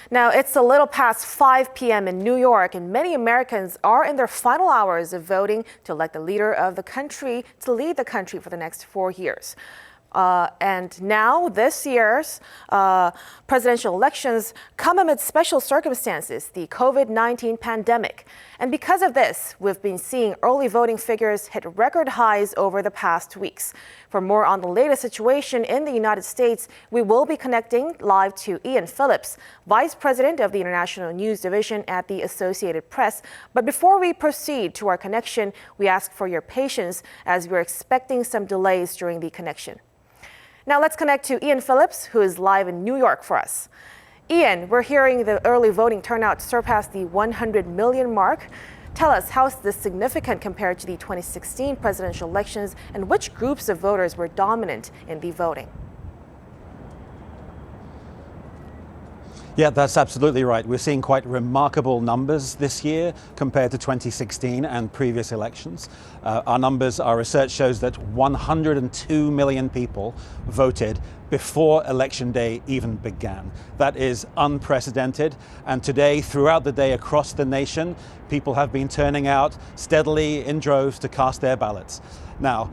Now, it's a little past 5 p.m. in New York, and many Americans are in their final hours of voting to elect the leader of the country to lead the country for the next 4 years. And now this year's presidential elections come amid special circumstances, the COVID-19 pandemic. And because of this, we've been seeing early voting figures hit record highs over the past weeks. For more on the latest situation in the United States, we will be connecting live to Ian Phillips, Vice President of the International News Division at the Associated Press. But before we proceed to our connection, we ask for your patience as we're expecting some delays during the connection. Now let's connect to Ian Phillips, who is live in New York for us. Ian, we're hearing the early voting turnout surpassed the 100 million mark. Tell us, how is this significant compared to the 2016 presidential elections, and which groups of voters were dominant in the voting? Yeah, that's absolutely right. We're seeing quite remarkable numbers this year compared to 2016 and previous elections. Our research shows that 102 million people voted before Election Day even began. That is unprecedented. And today, throughout the day across the nation, people have been turning out steadily in droves to cast their ballots. Now,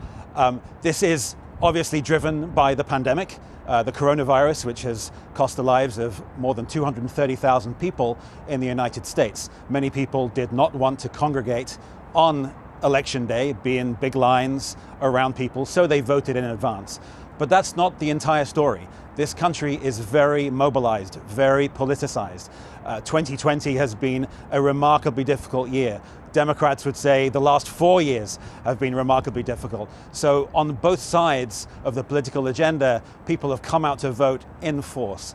this is obviously driven by the pandemic. The coronavirus, which has cost the lives of more than 230,000 people in the United States. Many people did not want to congregate on Election Day, be in big lines around people, so they voted in advance. But that's not the entire story. This country is very mobilized, very politicized. 2020 has been a remarkably difficult year. Democrats would say the last 4 years have been remarkably difficult. So on both sides of the political agenda, people have come out to vote in force.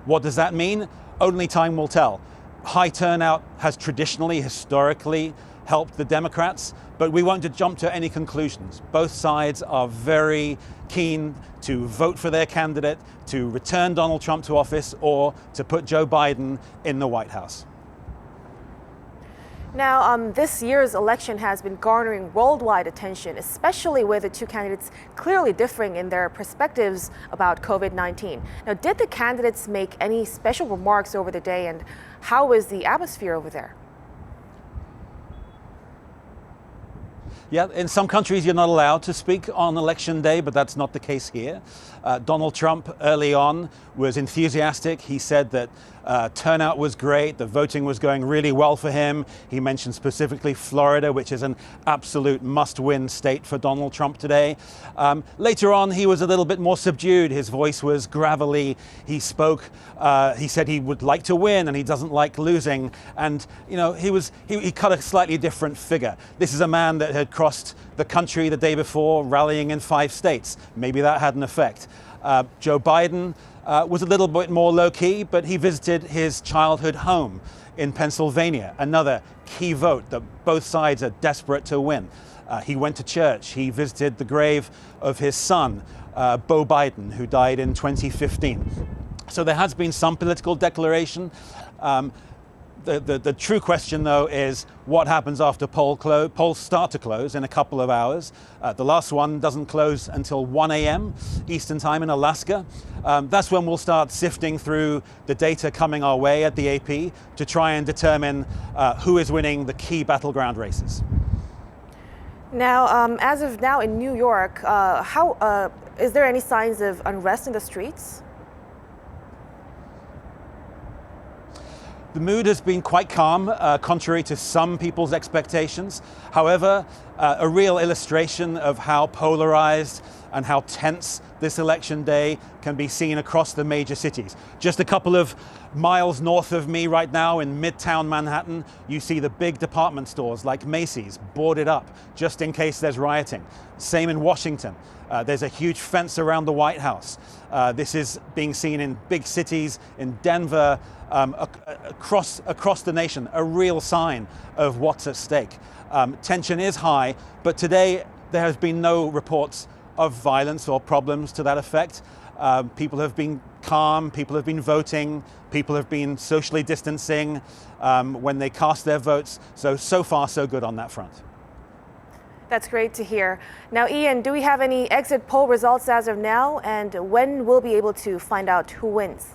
What does that mean? Only time will tell. High turnout has traditionally, historically, helped the Democrats, but we won't jump to any conclusions. Both sides are very keen to vote for their candidate, to return Donald Trump to office, or to put Joe Biden in the White House. Now, this year's election has been garnering worldwide attention, especially with the two candidates clearly differing in their perspectives about COVID-19. Now, did the candidates make any special remarks over the day, and how was the atmosphere over there? Yeah, in some countries you're not allowed to speak on Election Day, but that's not the case here. Donald Trump early on was enthusiastic. He said that turnout was great, the voting was going really well for him. He mentioned specifically Florida, which is an absolute must-win state for Donald Trump today. Later on, he was a little bit more subdued. His voice was gravelly. He spoke, he said he would like to win and he doesn't like losing. And, you know, he cut a slightly different figure. This is a man that had crossed the country the day before, rallying in 5 states. Maybe that had an effect. Joe Biden was a little bit more low-key, but he visited his childhood home in Pennsylvania, another key vote that both sides are desperate to win. He went to church. He visited the grave of his son, Beau Biden, who died in 2015. So there has been some political declaration. The true question, though, is what happens after polls start to close in a couple of hours. The last one doesn't close until 1 a.m. Eastern time in Alaska. That's when we'll start sifting through the data coming our way at the AP to try and determine who is winning the key battleground races. Now, as of now in New York, is there any signs of unrest in the streets? The mood has been quite calm, contrary to some people's expectations. However, a real illustration of how polarized and how tense this election day can be seen across the major cities. Just a couple of miles north of me right now in Midtown Manhattan, you see the big department stores like Macy's boarded up just in case there's rioting. Same in Washington. There's a huge fence around the White House. This is being seen in big cities, in Denver, across the nation, a real sign of what's at stake. Tension is high, but today there has been no reports of violence or problems to that effect. People have been calm, people have been voting, people have been socially distancing when they cast their votes. So far, so good on that front. That's great to hear. Now, Ian, do we have any exit poll results as of now? And when we'll be able to find out who wins?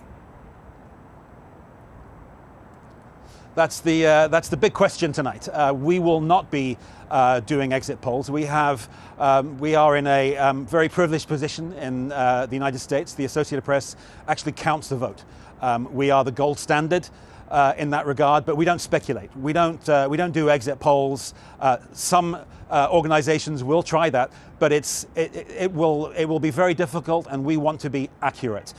That's the big question tonight. We will not be doing exit polls. We are in a very privileged position in the United States. The Associated Press actually counts the vote. We are the gold standard in that regard, but we don't speculate. We don't do exit polls. Some organizations will try that, but it will be very difficult, and we want to be accurate,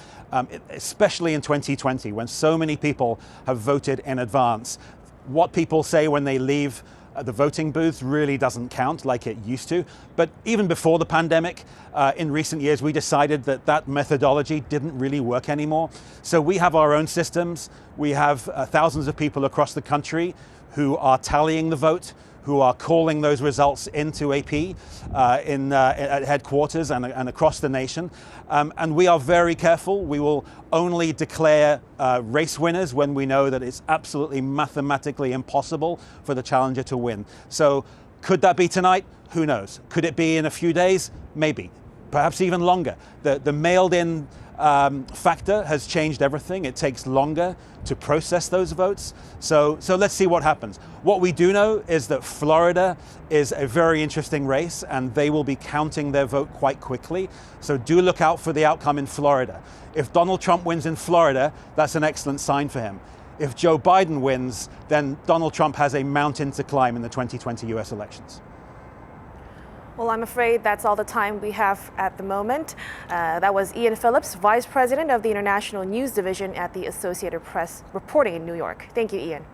especially in 2020 when so many people have voted in advance. What people say when they leave the voting booth really doesn't count like it used to. But even before the pandemic, in recent years, we decided that methodology didn't really work anymore. So we have our own systems. We have thousands of people across the country who are tallying the vote, who are calling those results into AP at headquarters and across the nation. And we are very careful. We will only declare race winners when we know that it's absolutely mathematically impossible for the challenger to win. So could that be tonight? Who knows? Could it be in a few days? Maybe. Perhaps even longer. The mailed-in factor has changed everything. It takes longer to process those votes. So let's see what happens. What we do know is that Florida is a very interesting race, and they will be counting their vote quite quickly. So do look out for the outcome in Florida. If Donald Trump wins in Florida, that's an excellent sign for him. If Joe Biden wins, then Donald Trump has a mountain to climb in the 2020 US elections. Well, I'm afraid that's all the time we have at the moment. That was Ian Phillips, Vice President of the International News Division at the Associated Press, reporting in New York. Thank you, Ian.